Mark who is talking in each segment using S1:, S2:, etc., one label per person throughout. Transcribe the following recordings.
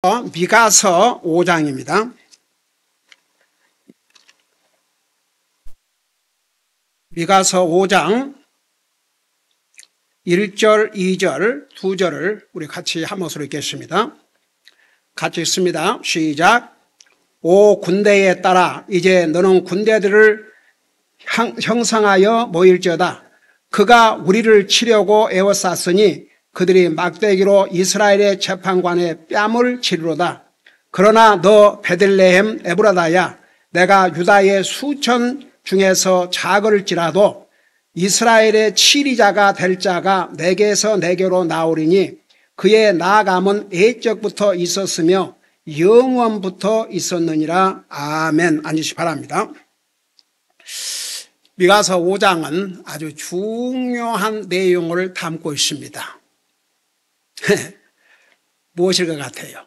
S1: 미가서 5장입니다. 미가서 5장 1절, 2절, 2절을 우리 같이 한 목소리로 읽겠습니다. 같이 읽습니다. 시작. 오 군대에 따라 이제 너는 군대들을 형성하여 모일지어다. 그가 우리를 치려고 에워쌌으니 그들이 막대기로 이스라엘의 재판관의 뺨을 치르로다. 그러나 너 베들레헴 에브라다야, 내가 유다의 수천 중에서 작을지라도 이스라엘의 치리자가 될 자가 내게서 내게로 나오리니 그의 나아감은 옛적부터 있었으며 영원부터 있었느니라. 아멘. 앉으시기 바랍니다. 미가서 5장은 아주 중요한 내용을 담고 있습니다. 무엇일 것 같아요?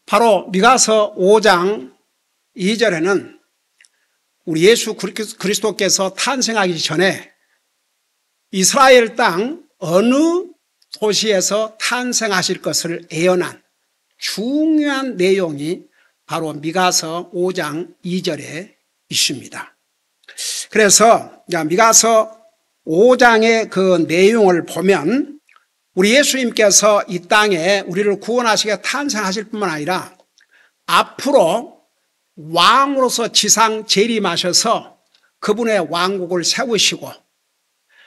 S1: 바로 미가서 5장 2절에는 우리 예수 그리스도께서 탄생하기 전에 이스라엘 땅 어느 도시에서 탄생하실 것을 예언한 중요한 내용이 바로 미가서 5장 2절에 있습니다. 그래서 미가서 5장의 그 내용을 보면 우리 예수님께서 이 땅에 우리를 구원하시게 탄생하실 뿐만 아니라 앞으로 왕으로서 지상 재림하셔서 그분의 왕국을 세우시고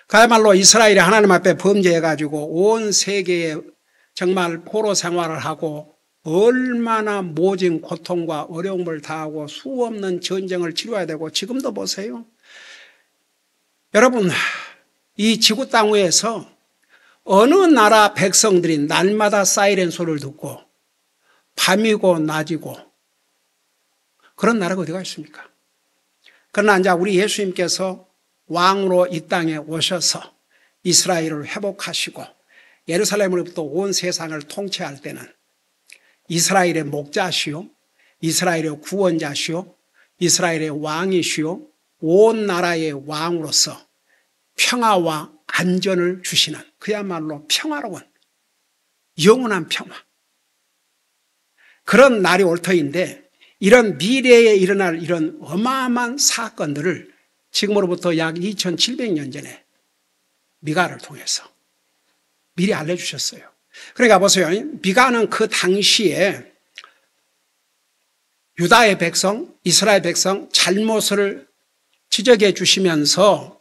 S1: 그야말로 이스라엘이 하나님 앞에 범죄해가지고 온 세계에 정말 포로 생활을 하고 얼마나 모진 고통과 어려움을 당하고 수없는 전쟁을 치러야 되고 지금도 보세요. 여러분, 이 지구 땅 위에서 어느 나라 백성들이 날마다 사이렌 소리를 듣고 밤이고 낮이고 그런 나라가 어디가 있습니까? 그러나 이제 우리 예수님께서 왕으로 이 땅에 오셔서 이스라엘을 회복하시고 예루살렘으로부터 온 세상을 통치할 때는 이스라엘의 목자시오, 이스라엘의 구원자시오, 이스라엘의 왕이시오, 온 나라의 왕으로서 평화와 안전을 주시는 그야말로 평화로운 영원한 평화, 그런 날이 올 터인데 이런 미래에 일어날 이런 어마어마한 사건들을 지금으로부터 약 2700년 전에 미가를 통해서 미리 알려주셨어요. 그러니까 보세요. 미가는 그 당시에 유다의 백성, 이스라엘 백성 잘못을 지적해 주시면서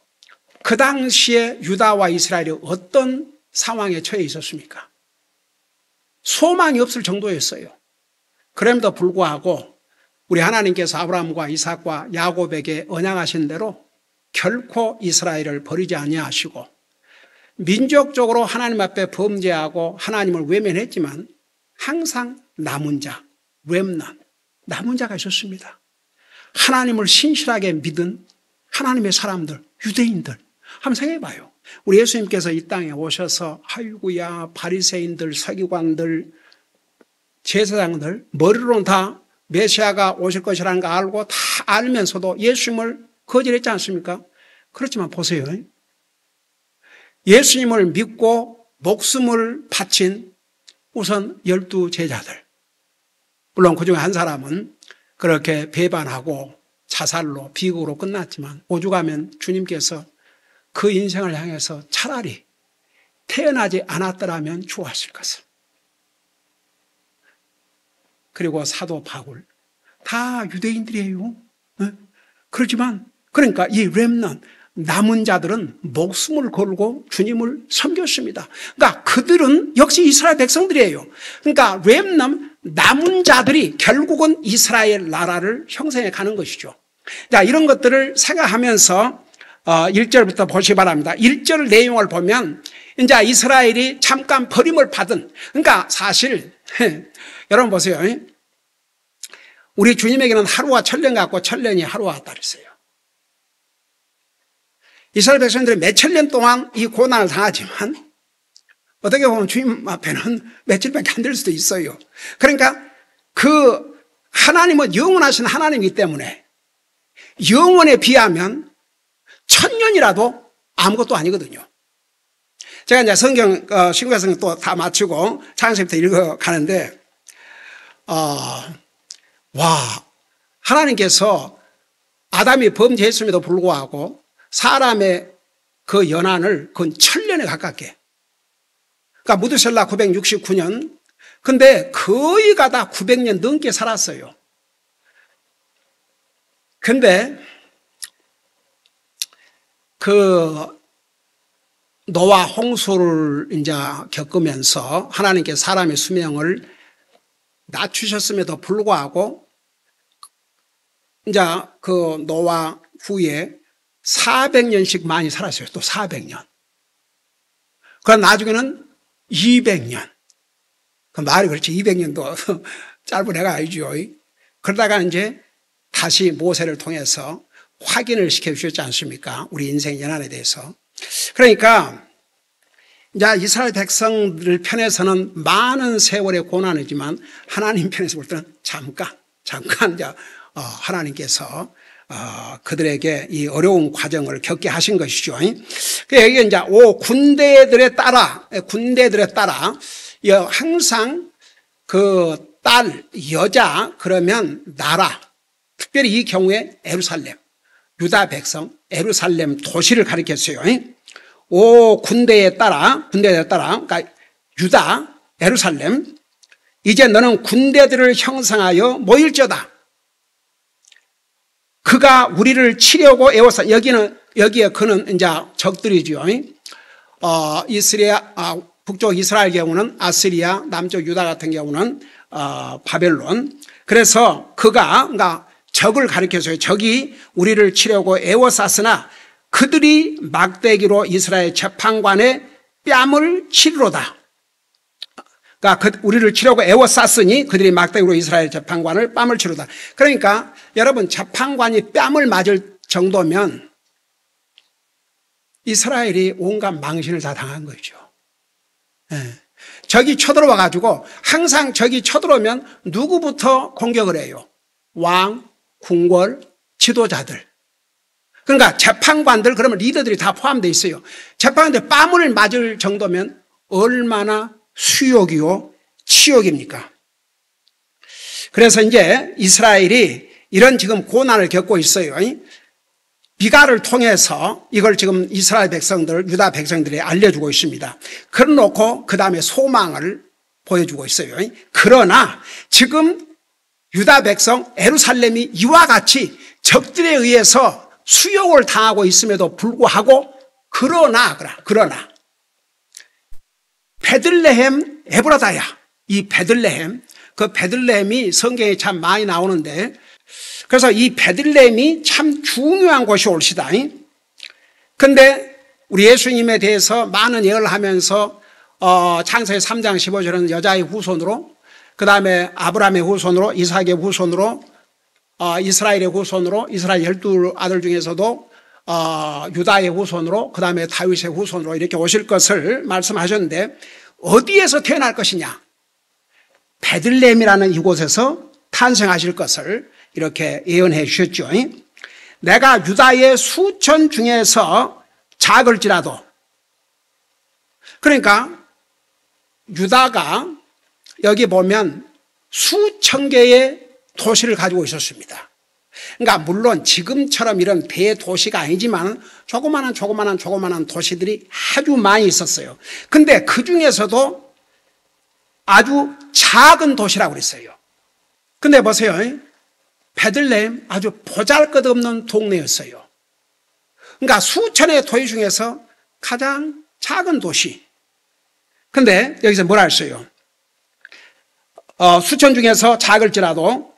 S1: 그 당시에 유다와 이스라엘이 어떤 상황에 처해 있었습니까? 소망이 없을 정도였어요. 그럼에도 불구하고 우리 하나님께서 아브라함과 이삭과 야곱에게 언약하신 대로 결코 이스라엘을 버리지 아니하시고 민족적으로 하나님 앞에 범죄하고 하나님을 외면했지만 항상 남은 자, 렘넌트, 남은 자가 있었습니다. 하나님을 신실하게 믿은 하나님의 사람들, 유대인들. 한번 생각해봐요. 우리 예수님께서 이 땅에 오셔서 아이고야 바리새인들, 서기관들, 제사장들 머리로는 다 메시아가 오실 것이라는 거 알고 다 알면서도 예수님을 거절했지 않습니까? 그렇지만 보세요. 예수님을 믿고 목숨을 바친 우선 12제자들. 물론 그중에 한 사람은 그렇게 배반하고 자살로 비극으로 끝났지만 오죽하면 주님께서 그 인생을 향해서 차라리 태어나지 않았더라면 좋았을 것을. 그리고 사도 바울 다 유대인들이에요. 그렇지만 그러니까 이 렘넌트 남은 자들은 목숨을 걸고 주님을 섬겼습니다. 그러니까 그들은 역시 이스라엘 백성들이에요. 그러니까 렘넌트 남은 자들이 결국은 이스라엘 나라를 형성해 가는 것이죠. 자, 이런 것들을 생각하면서 1절부터 보시기 바랍니다. 1절 내용을 보면 이제 이스라엘이 잠깐 버림을 받은, 그러니까 사실 여러분 보세요. 우리 주님에게는 하루와 천년 같고 천년이 하루와 같다 그랬어요. 이스라엘 백성들이 몇천 년 동안 이 고난을 당하지만 어떻게 보면 주님 앞에는 며칠밖에 안 될 수도 있어요. 그러니까 그 하나님은 영원하신 하나님이기 때문에 영원에 비하면 천년이라도 아무것도 아니거든요. 제가 이제 성경, 신구약성 또 다 마치고 창세기부터 읽어 가는데, 와, 하나님께서 아담이 범죄했음에도 불구하고 사람의 그 연한을 그건 1000년에 가깝게. 그러니까 무드셀라 969년. 근데 거의가 다 900년 넘게 살았어요. 근데 그 노아 홍수를 이제 겪으면서 하나님께 사람의 수명을 낮추셨음에도 불구하고 이제 그 노아 후에 400년씩 많이 살았어요. 또 400년. 그럼 나중에는 200년. 그 말이 그렇지. 200년도 짧은 애가 아니죠. 그러다가 이제 다시 모세를 통해서 확인을 시켜주셨지 않습니까? 우리 인생 연한에 대해서. 그러니까 이제 이스라엘 백성들 편에서는 많은 세월의 고난이지만 하나님 편에서 볼 때는 잠깐 이제 하나님께서 그들에게 이 어려운 과정을 겪게 하신 것이죠. 여기 이제 군대들에 따라 항상 그 딸, 여자 그러면 나라, 특별히 이 경우에 예루살렘, 유다 백성, 예루살렘 도시를 가리켰어요. 군대에 따라, 그러니까 유다, 예루살렘, 이제 너는 군대들을 형성하여 모일지어다. 그가 우리를 치려고 애워싸. 여기에 그는 이제 적들이죠. 북쪽 이스라엘 경우는 아시리아, 남쪽 유다 같은 경우는 바벨론. 그래서 그러니까 적을 가리켜서요. 적이 우리를 치려고 애워쌌으나 그들이 막대기로 이스라엘 재판관의 뺨을 치리로다. 그러니까 우리를 치려고 애워쌌으니 그들이 막대기로 이스라엘 재판관을 뺨을 치리로다. 그러니까 여러분 재판관이 뺨을 맞을 정도면 이스라엘이 온갖 망신을 다 당한 거죠. 적이 쳐들어와 가지고 항상 적이 쳐들어오면 누구부터 공격을 해요? 왕, 궁궐, 지도자들. 그러니까 재판관들, 그러면 리더들이 다 포함되어 있어요. 재판관들 뺨을 맞을 정도면 얼마나 수욕이요, 치욕입니까? 그래서 이제 이스라엘이 이런 지금 고난을 겪고 있어요. 미가를 통해서 이걸 지금 이스라엘 백성들, 유다 백성들이 알려주고 있습니다. 그래놓고 그 다음에 소망을 보여주고 있어요. 그러나 지금 유다 백성, 예루살렘이 이와 같이 적들에 의해서 수욕을 당하고 있음에도 불구하고 그러나 베들레헴 에브라다야, 이 베들레헴, 그 베들레헴이 성경에 참 많이 나오는데, 그래서 이 베들레헴이 참 중요한 곳이 올시다. 근데 우리 예수님에 대해서 많은 예언을 하면서 창세기 3장 15절은 여자의 후손으로, 그 다음에 아브라함의 후손으로, 이삭의 후손으로, 이스라엘의 후손으로, 이스라엘 12아들 중에서도 유다의 후손으로, 그 다음에 다윗의 후손으로 이렇게 오실 것을 말씀하셨는데, 어디에서 태어날 것이냐? 베들레헴이라는 이곳에서 탄생하실 것을 이렇게 예언해 주셨죠. 내가 유다의 수천 중에서 작을지라도, 그러니까 유다가 여기 보면 수천 개의 도시를 가지고 있었습니다. 그러니까 물론 지금처럼 이런 대도시가 아니지만 조그마한 도시들이 아주 많이 있었어요. 근데 그 중에서도 아주 작은 도시라고 그랬어요. 근데 보세요. 베들레헴 아주 보잘것없는 동네였어요. 그러니까 수천의 도시 중에서 가장 작은 도시. 근데 여기서 뭐라 했어요? 수천 중에서 작을지라도,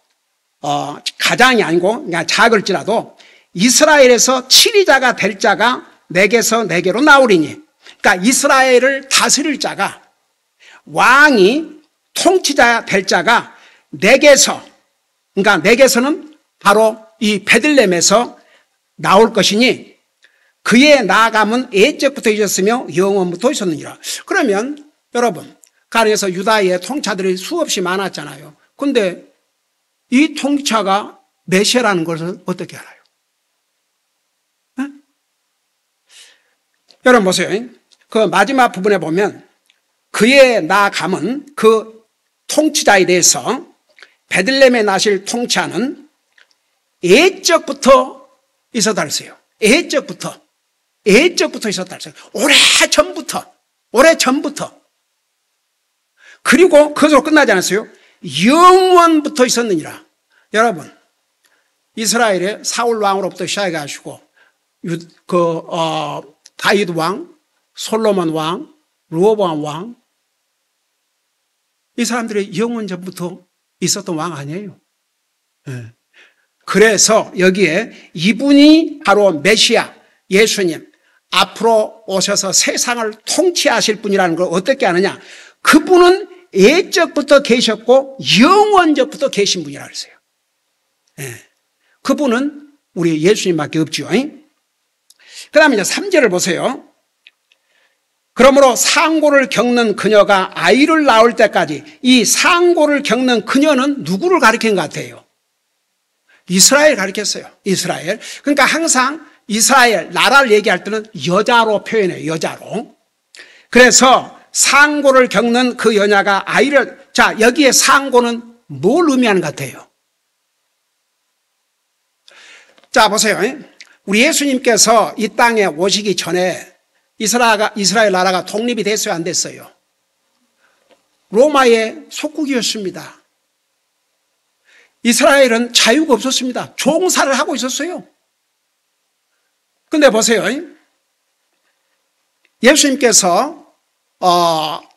S1: 가장이 아니고 그냥 작을지라도 이스라엘에서 치리자가 될 자가 내게서 내게로 나오리니. 그러니까 이스라엘을 다스릴 자가, 왕이 통치자 될 자가 내게서, 그러니까 내게서는 바로 이 베들레헴에서 나올 것이니 그의 나아감은 옛적부터 있었으며 영원부터 있었느니라. 그러면 여러분, 가나안에서 유다의 통치자들이 수없이 많았잖아요. 근데 이 통치자가 메시아라는 것을 어떻게 알아요? 여러분 보세요. 그 마지막 부분에 보면 그의 나감은 그 통치자에 대해서 베들레헴에 나실 통치하는 예적부터 있었다 그랬어요. 예적부터 있었다 그랬어요. 오래 전부터. 그리고 그것으로 끝나지 않았어요. 영원부터 있었느니라. 여러분, 이스라엘의 사울 왕으로부터 시작해가지고 다윗 왕, 솔로몬 왕, 르호보암 왕, 이 사람들의 영원 전부터 있었던 왕 아니에요. 네. 그래서 여기에 이분이 바로 메시아, 예수님, 앞으로 오셔서 세상을 통치하실 분이라는 걸 어떻게 아느냐? 그분은 예적부터 계셨고 영원적부터 계신 분이라고 했어요. 네. 그분은 우리 예수님밖에 없죠. 그 다음에 이제 3절을 보세요. 그러므로 상고를 겪는 그녀가 아이를 낳을 때까지, 이 상고를 겪는 그녀는 누구를 가리킨 것 같아요? 이스라엘 가리켰어요. 이스라엘. 그러니까 항상 이스라엘, 나라를 얘기할 때는 여자로 표현해요. 여자로. 그래서 상고를 겪는 그 여자가 아이를, 자, 여기에 상고는 뭘 의미하는 것 같아요? 자, 보세요. 우리 예수님께서 이 땅에 오시기 전에 이스라엘 나라가 독립이 됐어요, 안 됐어요? 로마의 속국이었습니다. 이스라엘은 자유가 없었습니다. 종살을 하고 있었어요. 근데 보세요. 예수님께서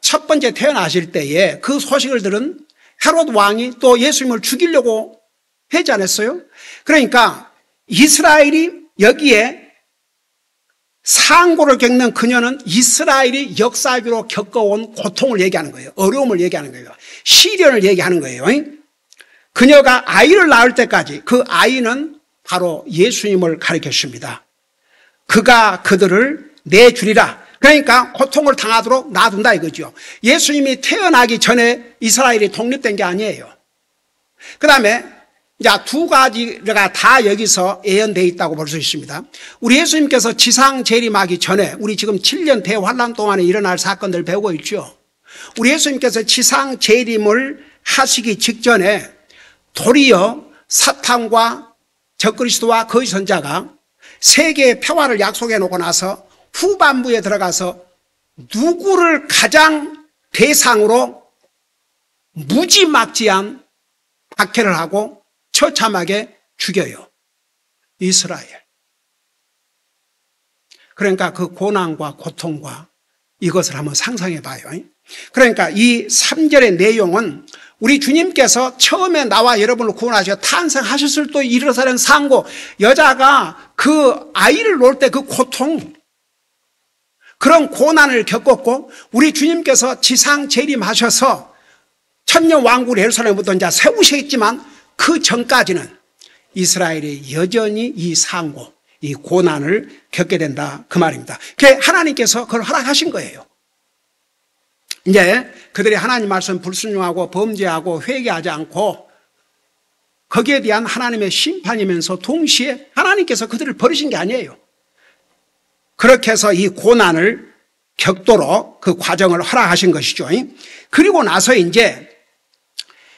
S1: 첫 번째 태어나실 때에 그 소식을 들은 헤롯 왕이 또 예수님을 죽이려고 하지 않았어요? 그러니까 이스라엘이 여기에 상고를 겪는 그녀는 이스라엘이 역사적으로 겪어온 고통을 얘기하는 거예요. 어려움을 얘기하는 거예요. 시련을 얘기하는 거예요. 그녀가 아이를 낳을 때까지 그 아이는 바로 예수님을 가리켰습니다. 그가 그들을 내주리라. 그러니까 고통을 당하도록 놔둔다 이거죠. 예수님이 태어나기 전에 이스라엘이 독립된 게 아니에요. 그 다음에 이제 두 가지가 다 여기서 예언되어 있다고 볼 수 있습니다. 우리 예수님께서 지상 재림하기 전에, 우리 지금 7년 대환란 동안에 일어날 사건들 배우고 있죠. 우리 예수님께서 지상 재림을 하시기 직전에 도리어 사탄과 적그리스도와 거짓 선자가 세계의 평화를 약속해 놓고 나서 후반부에 들어가서 누구를 가장 대상으로 무지막지한 박해를 하고 처참하게 죽여요. 이스라엘. 그러니까 그 고난과 고통과 이것을 한번 상상해 봐요. 그러니까 이 3절의 내용은 우리 주님께서 처음에 나와 여러분을 구원하셔서 탄생하셨을 때 일어서는 상고, 여자가 그 아이를 놓을 때 그 고통, 그런 고난을 겪었고, 우리 주님께서 지상 재림하셔서 천년 왕국을 예루살렘부터 이제 세우시겠지만 그 전까지는 이스라엘이 여전히 이 상고, 이 고난을 겪게 된다 그 말입니다. 그게 하나님께서 그걸 허락하신 거예요. 이제 그들이 하나님 말씀 불순종하고 범죄하고 회개하지 않고 거기에 대한 하나님의 심판이면서 동시에 하나님께서 그들을 버리신 게 아니에요. 그렇게 해서 이 고난을 겪도록 그 과정을 허락하신 것이죠. 그리고 나서 이제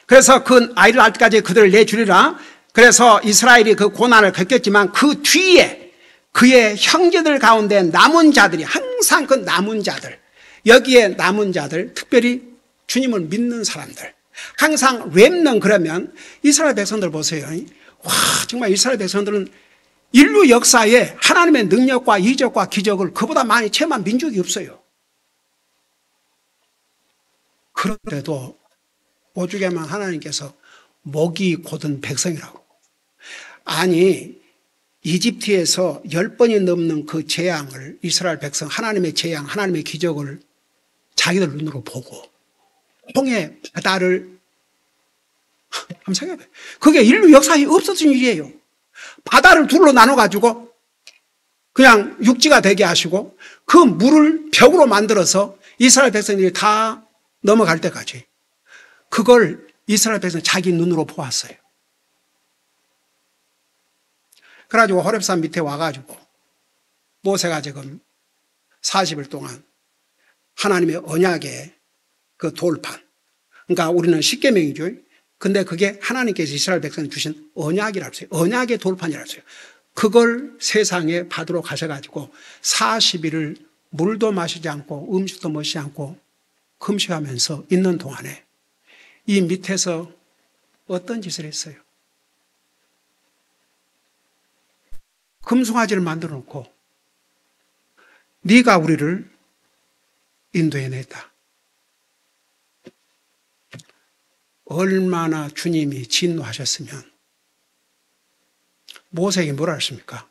S1: 그래서 그 아이를 낳을 때까지 그들을 내주리라. 그래서 이스라엘이 그 고난을 겪겠지만 그 뒤에 그의 형제들 가운데 남은 자들이, 항상 그 남은 자들, 여기에 남은 자들, 특별히 주님을 믿는 사람들, 항상 렘넌트, 그러면 이스라엘 백성들 보세요. 와, 정말 이스라엘 백성들은 인류 역사에 하나님의 능력과 이적과 기적을 그보다 많이 체험한 민족이 없어요. 그런데도 오죽에만 하나님께서 목이 곧은 백성이라고. 아니, 이집트에서 10번이 넘는 그 재앙을, 이스라엘 백성, 하나님의 재앙, 하나님의 기적을 자기들 눈으로 보고 홍해 바다를 한번 생각해봐요. 그게 인류 역사에 없었던 일이에요. 바다를 둘로 나눠가지고 그냥 육지가 되게 하시고 그 물을 벽으로 만들어서 이스라엘 백성들이 다 넘어갈 때까지 그걸 이스라엘 백성이 자기 눈으로 보았어요. 그래가지고 호렙산 밑에 와가지고 모세가 지금 40일 동안 하나님의 언약의 그 돌판. 그러니까 우리는 십계명이죠. 근데 그게 하나님께서 이스라엘 백성에 주신 언약이라고 했어요. 언약의 돌판이라고 했어요. 그걸 세상에 받으러 가셔가지고 40일을 물도 마시지 않고 음식도 먹지 않고 금식하면서 있는 동안에 이 밑에서 어떤 짓을 했어요? 금송아지를 만들어 놓고 네가 우리를 인도해냈다. 얼마나 주님이 진노하셨으면 모세에게 뭐라 했습니까?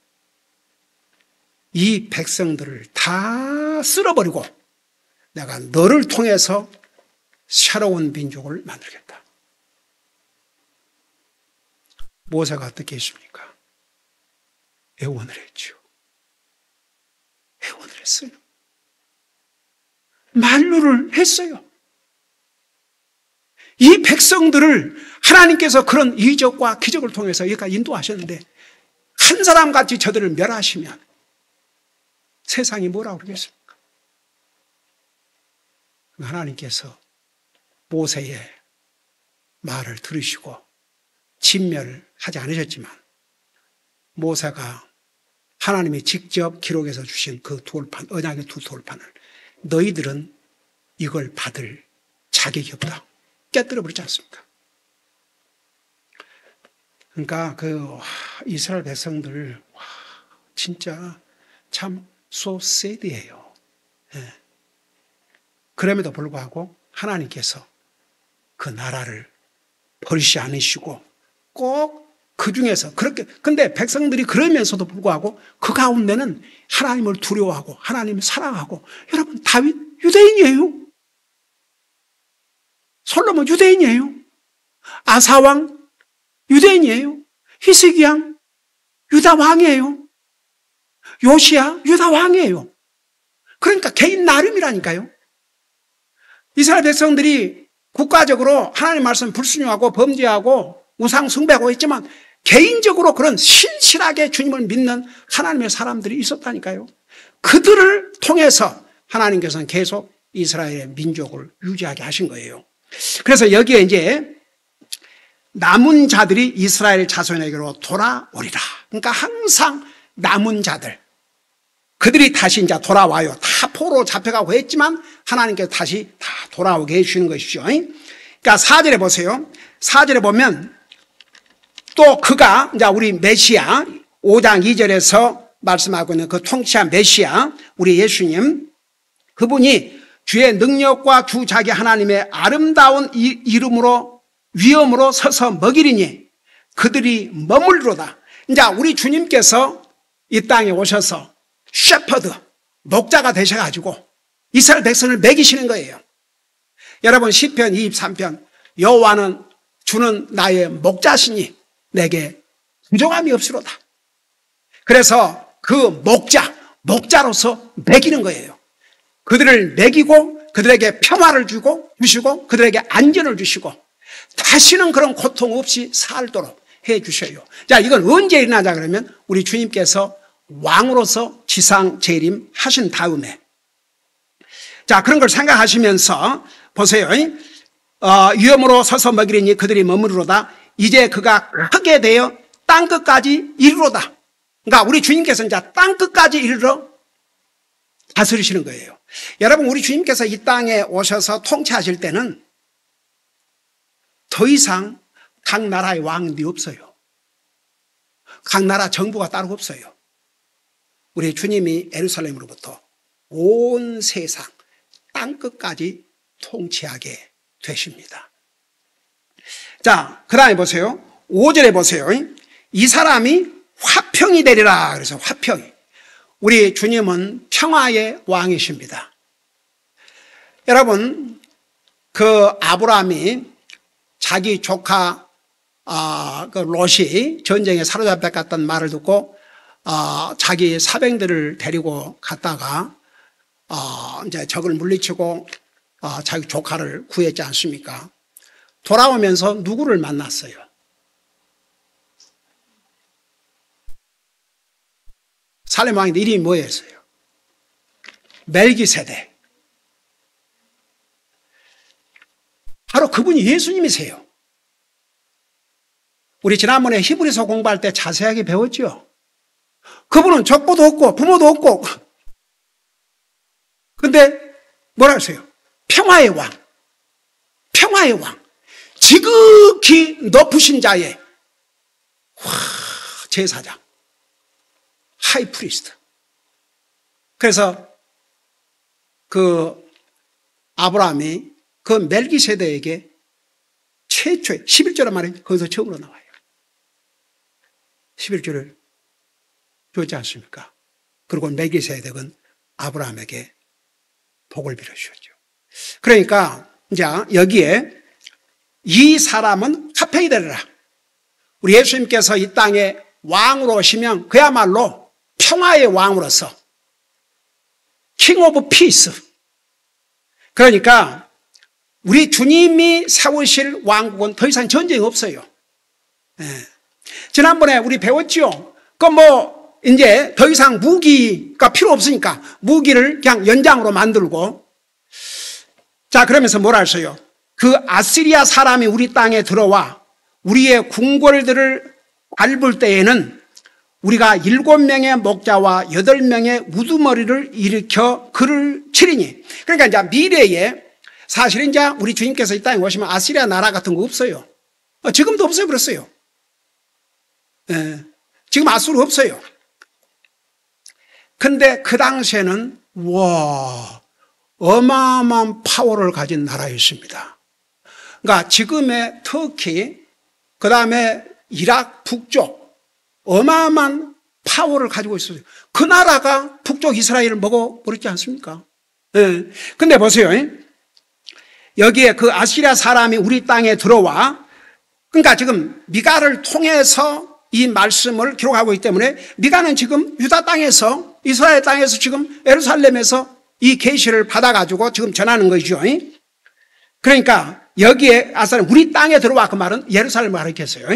S1: 이 백성들을 다 쓸어버리고 내가 너를 통해서 새로운 민족을 만들겠다. 모세가 어떻게 했습니까? 애원을 했죠. 애원을 했어요. 만류를 했어요. 이 백성들을 하나님께서 그런 이적과 기적을 통해서 여기까지 인도하셨는데 한 사람같이 저들을 멸하시면 세상이 뭐라고 그러겠습니까? 하나님께서 모세의 말을 들으시고 진멸을 하지 않으셨지만 모세가 하나님이 직접 기록해서 주신 그 돌판, 언약의 두 돌판을 너희들은 이걸 받을 자격이 없다. 깨뜨려 버리지 않습니까? 그러니까 그 이스라엘 백성들 진짜 참 so sad이에요. 예. 그럼에도 불구하고 하나님께서 그 나라를 버리지 않으시고 꼭 그 중에서 그렇게 근데 백성들이 그러면서도 불구하고 그 가운데는 하나님을 두려워하고 하나님을 사랑하고 여러분 다윗 유대인이에요. 솔로몬 유대인이에요. 아사왕 유대인이에요. 히스기야 유다 왕이에요. 요시야 유다 왕이에요. 그러니까 개인 나름이라니까요. 이스라엘 백성들이 국가적으로 하나님 말씀 불순종하고 범죄하고 우상 숭배하고 했지만 개인적으로 그런 신실하게 주님을 믿는 하나님의 사람들이 있었다니까요. 그들을 통해서 하나님께서는 계속 이스라엘의 민족을 유지하게 하신 거예요. 그래서 여기에 이제 남은 자들이 이스라엘 자손에게로 돌아오리라. 그러니까 항상 남은 자들 그들이 다시 이제 돌아와요. 다 포로로 잡혀가고 했지만 하나님께서 다시 다 돌아오게 해주시는 것이죠. 그러니까 4절에 보세요. 4절에 보면 또 그가 이제 우리 메시아 5장 2절에서 말씀하고 있는 그 통치한 메시아 우리 예수님 그분이 주의 능력과 주 자기 하나님의 아름다운 이름으로 위엄으로 서서 먹이리니 그들이 머물리로다. 이제 우리 주님께서 이 땅에 오셔서 셰퍼드 목자가 되셔가지고 이스라엘 백성을 먹이시는 거예요. 여러분 시편 23편 여호와는 주는 나의 목자시니 내게 부족함이 없으로다. 그래서 그 목자로서 먹이는 거예요. 그들을 먹이고 그들에게 평화를 주시고 그들에게 안전을 주시고 다시는 그런 고통 없이 살도록 해 주셔요. 자, 이건 언제 일어나자 그러면 우리 주님께서 왕으로서 지상 재림 하신 다음에 자, 그런 걸 생각하시면서 보세요. 위엄으로 서서 먹이리니 그들이 머무르로다. 이제 그가 크게 되어 땅끝까지 이르로다. 그러니까 우리 주님께서 이제 땅끝까지 이르러 다스리시는 거예요. 여러분 우리 주님께서 이 땅에 오셔서 통치하실 때는 더 이상 각 나라의 왕이 없어요. 각 나라 정부가 따로 없어요. 우리 주님이 예루살렘으로부터 온 세상 땅끝까지 통치하게 되십니다. 자, 그 다음에 보세요. 5절에 보세요. 이 사람이 화평이 되리라. 그래서 화평이. 우리 주님은 평화의 왕이십니다. 여러분, 그 아브라함이 자기 조카 그 롯이 전쟁에 사로잡혀 갔던 말을 듣고 자기 사병들을 데리고 갔다가 이제 적을 물리치고 자기 조카를 구했지 않습니까? 돌아오면서 누구를 만났어요? 살렘 왕인데 이름이 뭐였어요? 멜기세덱. 바로 그분이 예수님이세요. 우리 지난번에 히브리서 공부할 때 자세하게 배웠죠. 그분은 족보도 없고 부모도 없고, 근데 뭐라 하세요? 평화의 왕, 평화의 왕, 지극히 높으신 자의 제사장, 하이프리스트. 그래서 그 아브라함이 그 멜기세덱에게 최초의 11조란 말이 거기서 처음으로 나와요. 11조를 줬지 않습니까? 그리고 멜기세덱은 아브라함에게 복을 빌어주셨죠. 그러니까 이제 여기에 이 사람은 카페이데르라, 우리 예수님께서 이 땅에 왕으로 오시면 그야말로 평화의 왕으로서 킹 오브 피스, 그러니까 우리 주님이 세우실 왕국은 더 이상 전쟁이 없어요. 예. 지난번에 우리 배웠죠. 이제 더 이상 무기가 필요 없으니까 무기를 그냥 연장으로 만들고, 자, 그러면서 뭐라 했어요? 그 아시리아 사람이 우리 땅에 들어와 우리의 궁궐들을 밟을 때에는 우리가 7명의 목자와 8명의 우두머리를 일으켜 그를 치리니. 그러니까 이제 미래에 사실은 이제 우리 주님께서 이 땅에 오시면 아시리아 나라 같은 거 없어요. 지금도 없어요. 그랬어요. 예, 지금 아수르 없어요. 근데 그 당시에는 어마어마한 파워를 가진 나라였습니다. 그러니까 지금의 터키, 그 다음에 이라크 북쪽 어마어마한 파워를 가지고 있어요. 그 나라가 북쪽 이스라엘을 먹어버렸지 않습니까? 예. 근데 보세요. 여기에 그 아시리아 사람이 우리 땅에 들어와, 그러니까 지금 미가를 통해서 이 말씀을 기록하고 있기 때문에 미가는 지금 유다 땅에서, 이스라엘 땅에서 지금 예루살렘에서 이 계시를 받아가지고 지금 전하는 거죠. 그러니까 여기에 아사는 우리 땅에 들어와, 그 말은 예루살렘을 가리켰어요.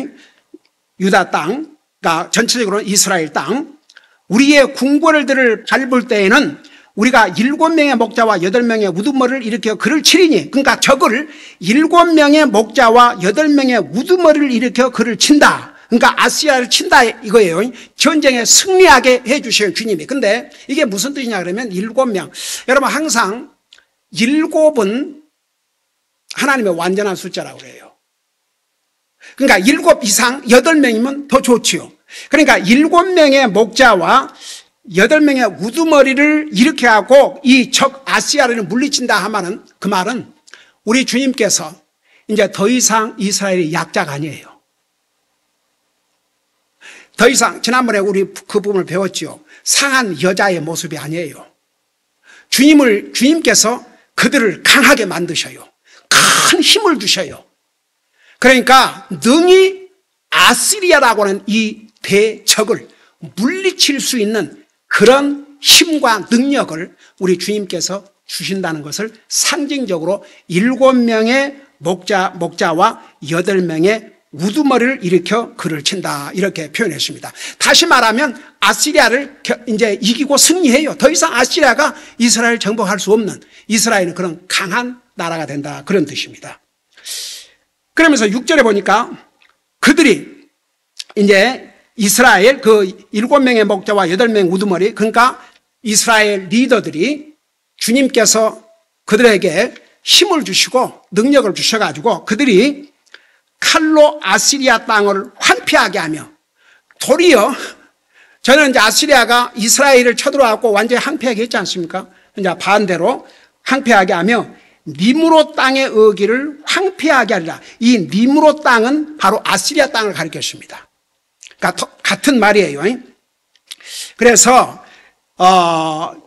S1: 유다 땅, 그러니까 전체적으로 이스라엘 땅, 우리의 궁궐들을 밟을 때에는 우리가 7명의 목자와 8명의 우두머리를 일으켜 그를 치리니, 그러니까 적을 7명의 목자와 8명의 우두머리를 일으켜 그를 친다. 그러니까 아시아를 친다 이거예요. 전쟁에 승리하게 해주셔요, 주님이. 근데 이게 무슨 뜻이냐 그러면 7명. 여러분 항상 7은 하나님의 완전한 숫자라고 그래요. 그러니까 7 이상 8명이면 더 좋지요. 그러니까 7명의 목자와 8명의 우두머리를 이렇게 하고 이 적 아시아를 물리친다 하면은, 그 말은 우리 주님께서 이제 더 이상 이스라엘이 약자가 아니에요. 더 이상, 지난번에 우리 그 부분을 배웠죠. 상한 여자의 모습이 아니에요. 주님께서 그들을 강하게 만드셔요. 큰 힘을 주셔요. 그러니까 능히 아시리아라고 하는 이 대적을 물리칠 수 있는 그런 힘과 능력을 우리 주님께서 주신다는 것을 상징적으로 7명의 목자와 8명의 우두머리를 일으켜 그를 친다, 이렇게 표현했습니다. 다시 말하면 아시리아를 이제 이기고 승리해요. 더 이상 아시리아가 이스라엘 정복할 수 없는, 이스라엘은 그런 강한 나라가 된다, 그런 뜻입니다. 그러면서 6절에 보니까 그들이 이제 이스라엘 그 7명의 목자와 8명의 우두머리, 그러니까 이스라엘 리더들이 주님께서 그들에게 힘을 주시고 능력을 주셔가지고 그들이 칼로 아시리아 땅을 황폐하게 하며, 도리어 저는 이제 아시리아가 이스라엘을 쳐들어왔고 완전히 황폐하게 했지 않습니까? 이제 반대로 황폐하게 하며 니므롯 땅의 어기를 황폐하게 하리라. 이 니므롯 땅은 바로 아시리아 땅을 가리켰습니다. 그러니까 같은 말이에요. 그래서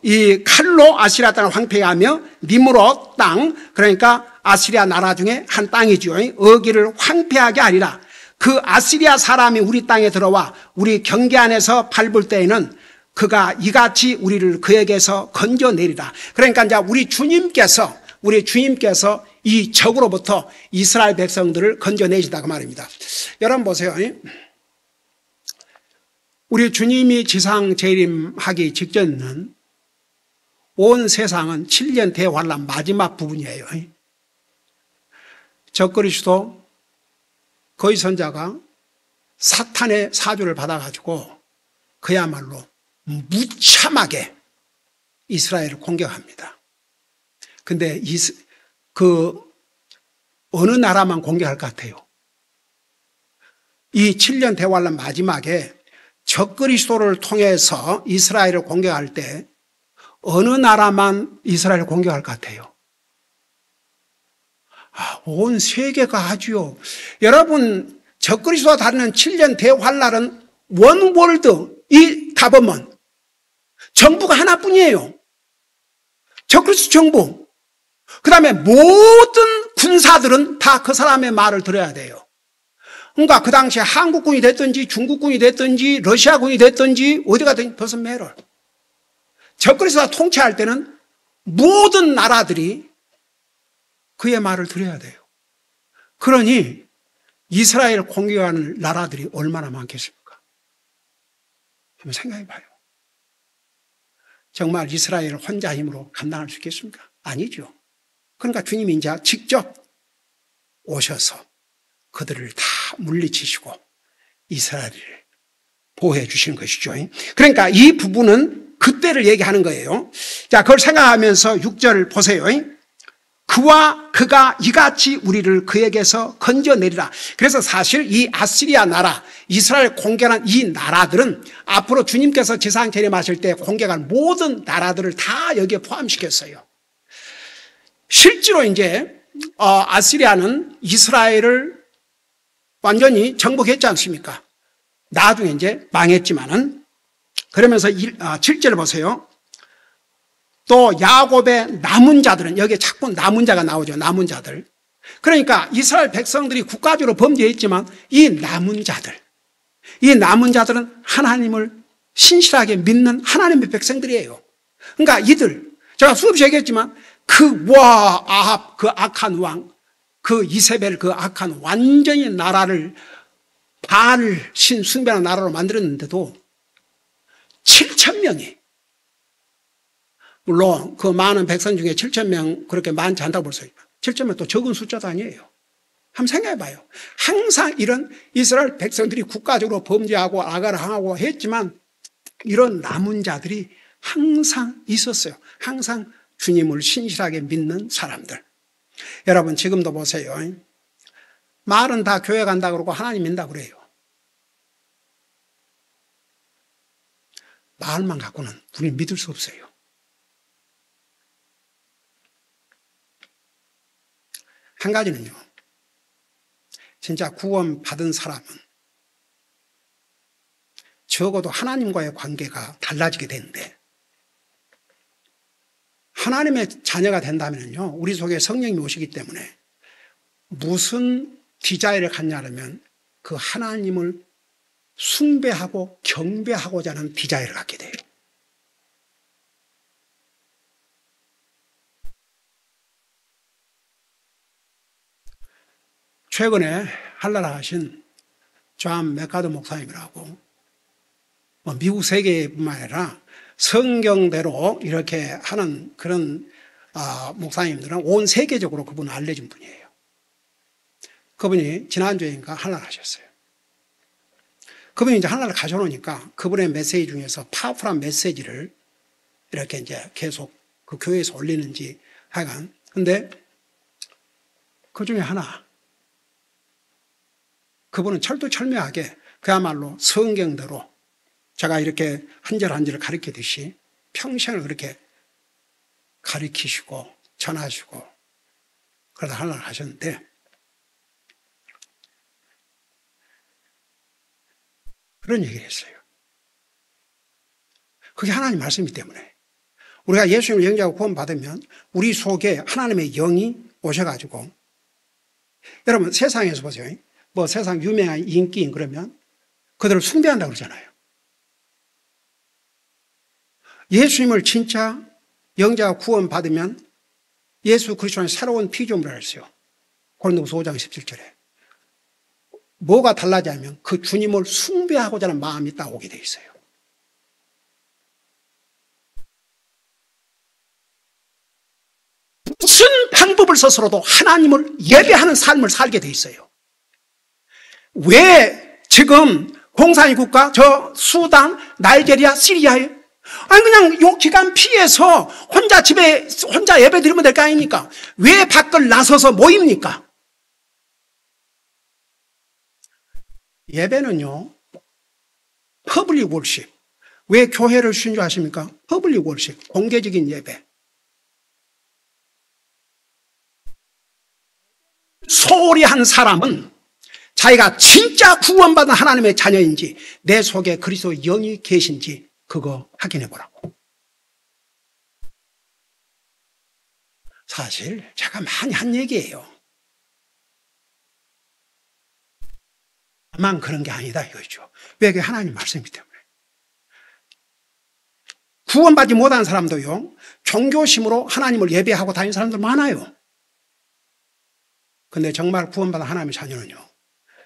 S1: 이 칼로 아시리아 땅을 황폐하게 하며 니므롯 땅, 그러니까 아시리아 나라 중에 한 땅이죠. 어기를 황폐하게 하리라. 그 아시리아 사람이 우리 땅에 들어와 우리 경계 안에서 밟을 때에는 그가 이같이 우리를 그에게서 건져내리라. 그러니까 이제 우리 주님께서 이 적으로부터 이스라엘 백성들을 건져내시다, 그 말입니다. 여러분 보세요. 우리 주님이 지상 재림하기 직전은 온 세상은 7년 대환란 마지막 부분이에요. 적그리스도 거짓 선자가 사탄의 사주를 받아가지고 그야말로 무참하게 이스라엘을 공격합니다. 근데 어느 나라만 공격할 것 같아요? 이 7년 대환란 마지막에 적그리스도를 통해서 이스라엘을 공격할 때 어느 나라만 이스라엘을 공격할 것 같아요? 온 세계가 하지요. 여러분, 적그리스도와 다르는 7년 대환란은 원월드, 이 가버먼, 정부가 하나뿐이에요. 적그리스도 정부. 그 다음에 모든 군사들은 다 그 사람의 말을 들어야 돼요. 그러니까 그 당시에 한국군이 됐든지 중국군이 됐든지 러시아군이 됐든지 어디가 됐든지 벗은 매를. 적그리스도가 통치할 때는 모든 나라들이 그의 말을 들어야 돼요. 그러니 이스라엘 공격하는 나라들이 얼마나 많겠습니까? 한번 생각해 봐요. 정말 이스라엘을 혼자 힘으로 감당할 수 있겠습니까? 아니죠. 그러니까 주님이 이제 직접 오셔서 그들을 다 물리치시고 이스라엘을 보호해 주시는 것이죠. 그러니까 이 부분은 그때를 얘기하는 거예요. 자, 그걸 생각하면서 6절 보세요. 그가 이같이 우리를 그에게서 건져내리라. 그래서 사실 이 아시리아 나라, 이스라엘 공격한 이 나라들은 앞으로 주님께서 지상 재림하실 때 공격할 모든 나라들을 다 여기에 포함시켰어요. 실제로 이제 아시리아는 이스라엘을 완전히 정복했지 않습니까? 나중에 이제 망했지만은. 그러면서 7절 보세요. 또 야곱의 남은 자들은, 여기에 자꾸 남은 자가 나오죠. 남은 자들. 그러니까 이스라엘 백성들이 국가적으로 범죄했지만 이 남은 자들은 하나님을 신실하게 믿는 하나님의 백성들이에요. 그러니까 이들, 제가 수없이 얘기했지만 아합 그 악한 왕, 그 이세벨 그 악한 완전히 나라를 바알 신 숭배하는 나라로 만들었는데도 7,000명이, 물론 그 많은 백성 중에 7,000명 그렇게 많지 않다고 볼 수 있지만 7,000명 또 적은 숫자도 아니에요. 한번 생각해 봐요. 항상 이런 이스라엘 백성들이 국가적으로 범죄하고 악을 행하고 했지만 이런 남은 자들이 항상 있었어요. 항상 주님을 신실하게 믿는 사람들. 여러분, 지금도 보세요. 말은 다 교회 간다 그러고 하나님 믿는다 그래요. 말만 갖고는 우리 믿을 수 없어요. 한 가지는요, 진짜 구원 받은 사람은 적어도 하나님과의 관계가 달라지게 되는데, 하나님의 자녀가 된다면요, 우리 속에 성령이 오시기 때문에 무슨 디자이를 갖냐면 그 하나님을 숭배하고 경배하고자 하는 디자이를 갖게 돼요. 최근에 한랄하신 존 맥카더 목사님이라고, 미국 세계뿐만 아니라 성경대로 이렇게 하는 그런 목사님들은 온 세계적으로 그분은 알려진 분이에요. 그분이 지난주에인가 한랄하셨어요. 그분이 이제 한랄을 가져놓으니까 그분의 메시지 중에서 파워풀한 메시지를 이렇게 이제 계속 그 교회에서 올리는지 하여간. 근데 그 중에 하나, 그분은 철두철미하게 그야말로 성경대로 제가 이렇게 한 절 한 절을 가르치듯이 평생을 그렇게 가르치시고 전하시고 그러다 하려고 하셨는데, 그런 얘기를 했어요. 그게 하나님 말씀이기 때문에 우리가 예수님을 영접하고 구원받으면 우리 속에 하나님의 영이 오셔가지고, 여러분 세상에서 보세요. 뭐 세상 유명한 인기인 그러면 그들을 숭배한다고 그러잖아요. 예수님을 진짜 영접하고 구원받으면 예수 그리스도는 새로운 피조물이라 했어요. 고린도후서 5장 17절에. 뭐가 달라지냐면 그 주님을 숭배하고자 하는 마음이 딱 오게 돼 있어요. 무슨 방법을 써서라도 하나님을 예배하는 삶을 살게 돼 있어요. 왜 지금 공산이 국가, 저 수단, 나이제리아, 시리아에 아니 그냥 요 기간 피해서 혼자 집에 혼자 예배 드리면 될 거 아닙니까? 왜 밖을 나서서 모입니까? 예배는요, 퍼블릭 월십. 왜 교회를 쉬는 줄 아십니까? 퍼블릭 월십, 공개적인 예배. 소홀히 한 사람은 자기가 진짜 구원받은 하나님의 자녀인지 내 속에 그리스도의 영이 계신지 그거 확인해 보라고. 사실 제가 많이 한 얘기예요. 다만 그런 게 아니다 이거죠. 왜? 그게 하나님 말씀이기 때문에. 구원받지 못한 사람도요, 종교심으로 하나님을 예배하고 다니는 사람들 많아요. 근데 정말 구원받은 하나님의 자녀는요,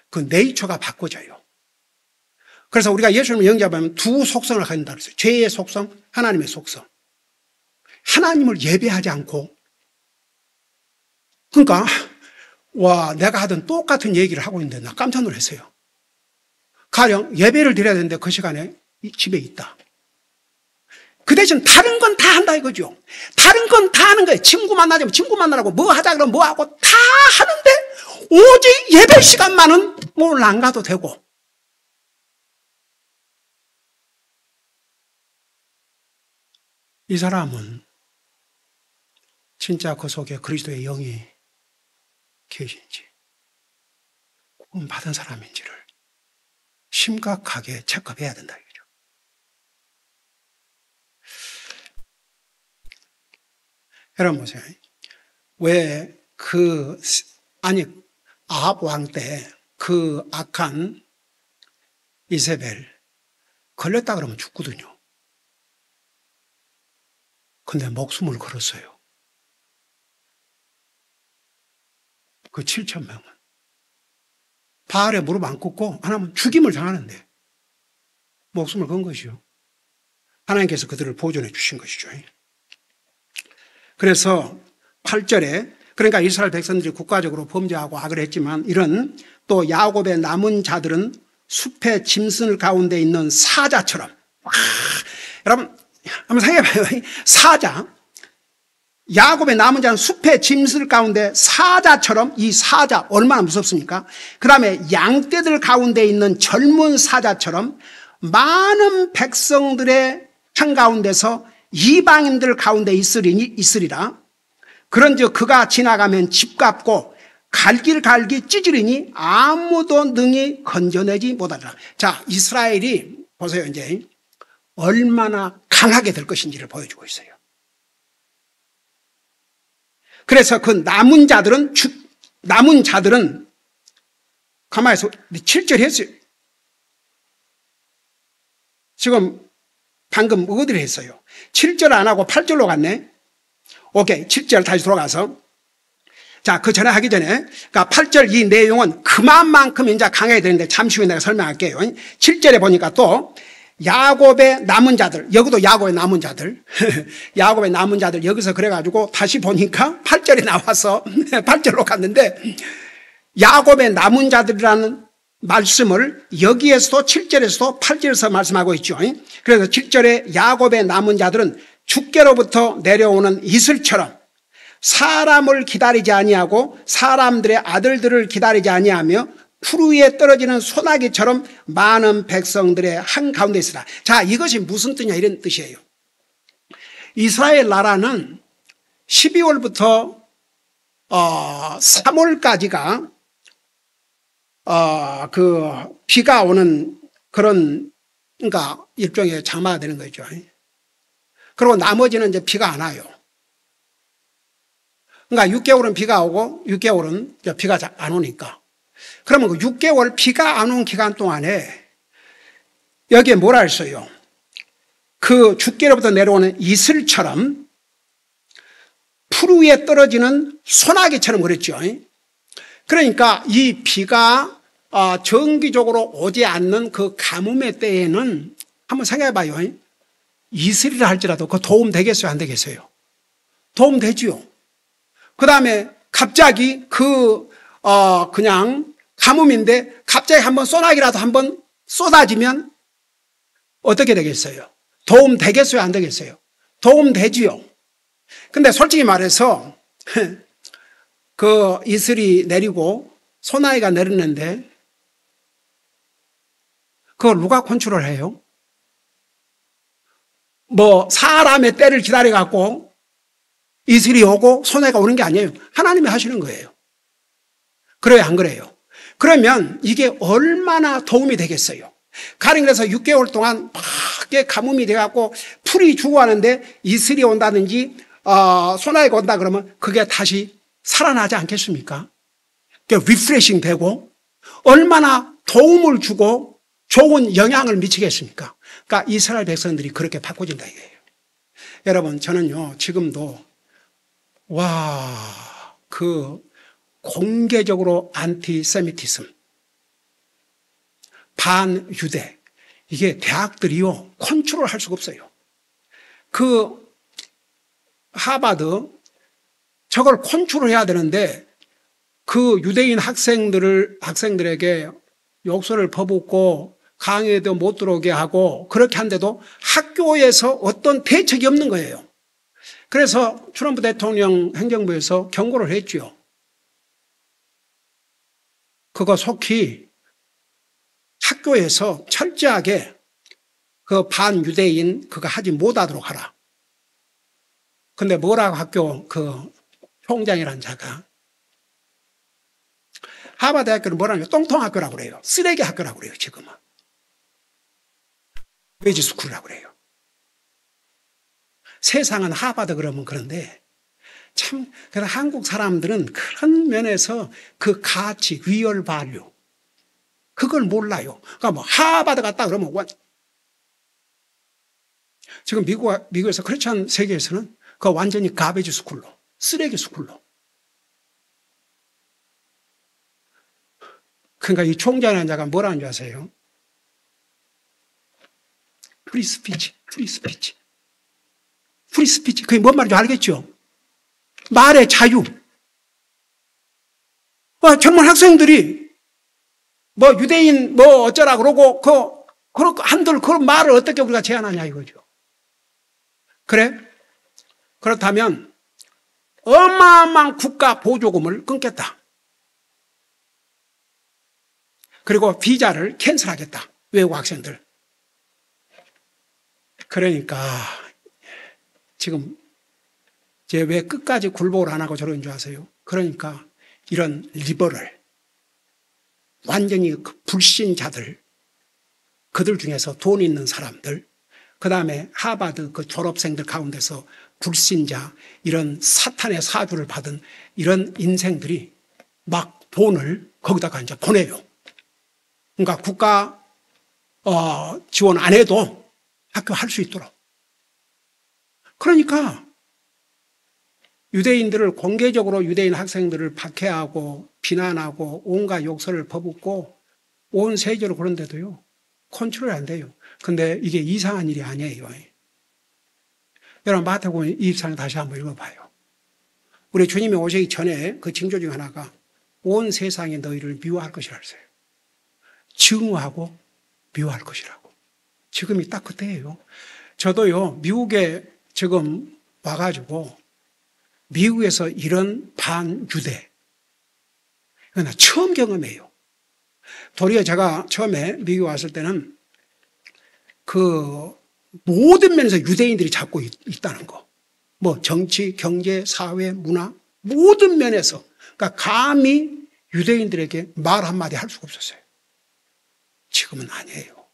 S1: 그 네이처가 바꿔져요. 그래서 우리가 예수님을 영접하면 두 속성을 가진다 그랬어요. 죄의 속성, 하나님의 속성. 하나님을 예배하지 않고, 그러니까 와, 내가 하던 똑같은 얘기를 하고 있는데 나 깜짝 놀랐어요. 가령 예배를 드려야 되는데 그 시간에 집에 있다. 그 대신 다른 건 다 한다 이거죠. 다른 건 다 하는 거예요. 친구 만나자면 친구 만나라고, 뭐 하자 그러면 뭐 하고 다 하는데 오직 예배 시간만은 뭘 안 가도 되고. 이 사람은 진짜 그 속에 그리스도의 영이 계신지, 구원 받은 사람인지를 심각하게 체크해야 된다 이거죠. 여러분 보세요. 왜 아합 왕 때 그 악한 이세벨 걸렸다 그러면 죽거든요. 근데 목숨을 걸었어요. 그 7,000명은. 바알에 무릎 안 꿇고 하나님은 죽임을 당하는데 목숨을 건 것이요. 하나님께서 그들을 보존해 주신 것이죠. 그래서 8절에 그러니까 이스라엘 백성들이 국가적으로 범죄하고 악을 했지만 이런 또 야곱의 남은 자들은 숲의 짐승 가운데 있는 사자처럼. 여러분 한번 생각해봐요. 사자, 야곱의 남은 자는 숲의 짐승 가운데 사자처럼. 이 사자 얼마나 무섭습니까? 그 다음에 양떼들 가운데 있는 젊은 사자처럼 많은 백성들의 한가운데서 이방인들 가운데 있으리라. 그런즉 그가 지나가면 집같고 갈기 찢으리니 아무도 능히 건져내지 못하리라. 자, 이스라엘이 보세요. 이제 얼마나 강하게 될 것인지를 보여주고 있어요. 그래서 그 남은 자들은 가만히 있어. 7절 했어요. 지금 방금 어디를 했어요? 7절 안 하고 8절로 갔네. 오케이. 7절 다시 돌아가서. 자, 그 전에 하기 전에. 그러니까 8절 이 내용은 그만큼 이제 강해야 되는데 잠시 후에 내가 설명할게요. 7절에 보니까 또 야곱의 남은 자들, 여기도 야곱의 남은 자들, 야곱의 남은 자들 여기서 그래가지고 다시 보니까 8절에 나와서 8절로 갔는데 야곱의 남은 자들이라는 말씀을 여기에서도 7절에서도 8절에서 말씀하고 있죠. 그래서 7절에 야곱의 남은 자들은 주께로부터 내려오는 이슬처럼 사람을 기다리지 아니하고 사람들의 아들들을 기다리지 아니하며 풀 위에 떨어지는 소나기처럼 많은 백성들의 한가운데 있으라. 자, 이것이 무슨 뜻이냐 이런 뜻이에요. 이스라엘 나라는 12월부터 3월까지가 그 비가 오는 그런, 그러니까 일종의 장마가 되는 거죠. 그리고 나머지는 이제 비가 안 와요. 그러니까 6개월은 비가 오고 6개월은 비가 안 오니까. 그러면 그 6개월 비가 안 온 기간 동안에 여기에 뭐라 했어요? 그 주께로부터 내려오는 이슬처럼 풀 위에 떨어지는 소나기처럼 그랬죠. 그러니까 이 비가 정기적으로 오지 않는 그 가뭄의 때에는 한번 생각해 봐요. 이슬이라 할지라도 그 도움 되겠어요? 안 되겠어요? 도움 되지요. 그 다음에 갑자기 그냥 가뭄인데 갑자기 한번 소나기라도 한번 쏟아지면 어떻게 되겠어요? 도움 되겠어요? 안 되겠어요? 도움 되지요. 근데 솔직히 말해서 그 이슬이 내리고 소나기가 내리는데 그걸 누가 컨트롤해요? 뭐 사람의 때를 기다려갖고 이슬이 오고 소나기가 오는 게 아니에요. 하나님이 하시는 거예요. 그래요, 안 그래요? 그러면 이게 얼마나 도움이 되겠어요? 가령 그래서 6개월 동안 막 가뭄이 돼갖고 풀이 죽어가는데 이슬이 온다든지 소나기가 온다 그러면 그게 다시 살아나지 않겠습니까? 그게 리프레싱 되고 얼마나 도움을 주고 좋은 영향을 미치겠습니까? 그러니까 이스라엘 백성들이 그렇게 바꿔진다 이거예요. 여러분, 저는요 지금도 그 공개적으로 안티세미티즘, 반유대, 이게 대학들이요 컨트롤할 수가 없어요. 그 하버드 저걸 컨트롤해야 되는데 그 유대인 학생들에게 욕설을 퍼붓고 강의에도 못 들어오게 하고 그렇게 한데도 학교에서 어떤 대책이 없는 거예요. 그래서 트럼프 대통령 행정부에서 경고를 했죠. 그거 속히 학교에서 철저하게 그 반유대인 그거 하지 못하도록 하라. 근데 뭐라고 학교 그 총장이라는 자가 하버드 대학교는 뭐라는 거예요? 똥통 학교라고 그래요. 쓰레기 학교라고 그래요, 지금은. 베이지 스쿨이라고 그래요. 세상은 하버드 그러면 그런데 참, 그래서 한국 사람들은 그런 면에서 그 가치, 리얼 발류, 그걸 몰라요. 그러니까 뭐 하버드 갔다 그러면 지금 미국에서 크리스천 세계에서는 그 완전히 가베지 스쿨로, 쓰레기 스쿨로. 그러니까 이 총장이라는 자가 뭐라는 줄 아세요? 프리스피치. 그게 뭔 말인지 알겠죠? 말의 자유. 젊은 학생들이 뭐 유대인 뭐 어쩌라 그러고 한들 그런 말을 어떻게 우리가 제한하냐 이거죠. 그래? 그렇다면 어마어마한 국가 보조금을 끊겠다. 그리고 비자를 캔슬하겠다. 외국 학생들. 그러니까 지금 제 왜 끝까지 굴복을 안 하고 저러는 줄 아세요? 그러니까 이런 리버럴, 완전히 그 불신자들, 그들 중에서 돈 있는 사람들, 그 다음에 하버드 그 졸업생들 가운데서 불신자, 이런 사탄의 사주를 받은 이런 인생들이 막 돈을 거기다가 이제 보내요. 그러니까 국가 지원 안 해도 학교 할 수 있도록. 그러니까 유대인들을 공개적으로 유대인 학생들을 박해하고 비난하고 온갖 욕설을 퍼붓고 온 세계로 그런데도요 컨트롤이 안 돼요. 근데 이게 이상한 일이 아니에요. 여러분 마태복음 24장 다시 한번 읽어봐요. 우리 주님이 오시기 전에 그 징조 중 하나가 온 세상이 너희를 미워할 것이라 했어요. 증오하고 미워할 것이라고. 지금이 딱 그때예요. 저도요 미국에 지금 와가지고 미국에서 이런 반유대 이건 나 처음 경험해요. 도리어 제가 처음에 미국에 왔을 때는 그 모든 면에서 유대인들이 잡고 있다는 거. 뭐 정치, 경제, 사회, 문화 모든 면에서 그러니까 감히 유대인들에게 말 한마디 할 수가 없었어요. 지금은 아니에요.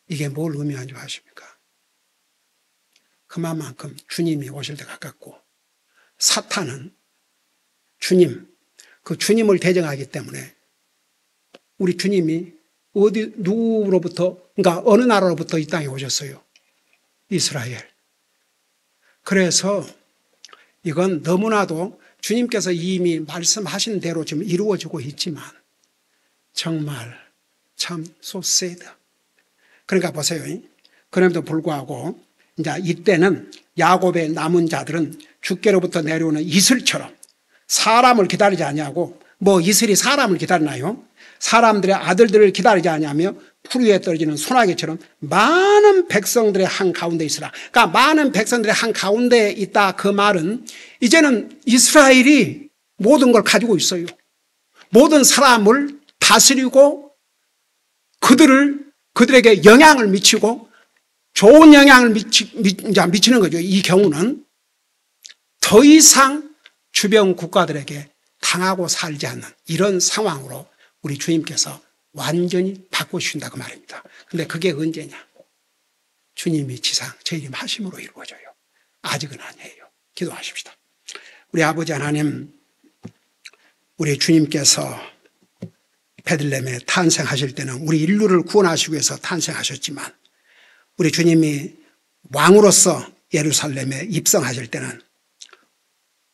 S1: 이게 뭘 의미하는지 아십니까? 그만큼 주님이 오실 때 가깝고 사탄은 그 주님을 대적하기 때문에 우리 주님이 누구로부터, 그러니까 어느 나라로부터 이 땅에 오셨어요? 이스라엘. 그래서 이건 너무나도 주님께서 이미 말씀하신 대로 지금 이루어지고 있지만 정말 참 so sad. 그러니까 보세요. 그럼에도 불구하고 이제 이때는 야곱의 남은 자들은 주께로부터 내려오는 이슬처럼 사람을 기다리지 아니하고, 이슬이 사람을 기다리나요? 사람들의 아들들을 기다리지 아니하며 풀 위에 떨어지는 소나기처럼 많은 백성들의 한가운데 있으라. 그러니까 많은 백성들의 한가운데 있다, 그 말은 이제는 이스라엘이 모든 걸 가지고 있어요. 모든 사람을 다스리고 그들에게 영향을 미치고 좋은 영향을 미치는 거죠. 이 경우는 더 이상 주변 국가들에게 당하고 살지 않는 이런 상황으로 우리 주님께서 완전히 바꾸신다고 말입니다. 근데 그게 언제냐? 주님이 지상 재림하심으로 이루어져요. 아직은 아니에요. 기도하십시다. 우리 아버지 하나님, 우리 주님께서 베들레헴에 탄생하실 때는 우리 인류를 구원하시기 위해서 탄생하셨지만, 우리 주님이 왕으로서 예루살렘에 입성하실 때는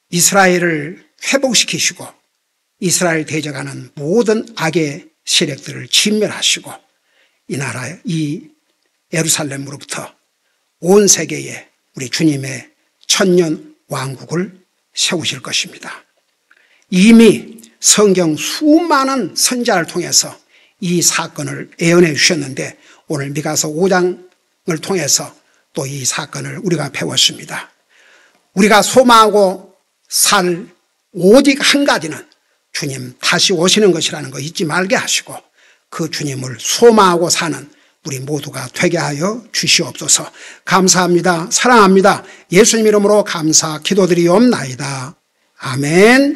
S1: 이스라엘을 회복시키시고 이스라엘 대적하는 모든 악의 세력들을 진멸하시고 이 예루살렘으로부터 온 세계에 우리 주님의 천년 왕국을 세우실 것입니다. 이미 성경 수많은 선지자를 통해서 이 사건을 예언해 주셨는데, 오늘 미가서 5장을 통해서 또 이 사건을 우리가 배웠습니다. 우리가 소망하고 살 오직 한 가지는 주님 다시 오시는 것이라는 거 잊지 말게 하시고, 그 주님을 소망하고 사는 우리 모두가 되게 하여 주시옵소서. 감사합니다. 사랑합니다. 예수님 이름으로 감사 기도드리옵나이다. 아멘.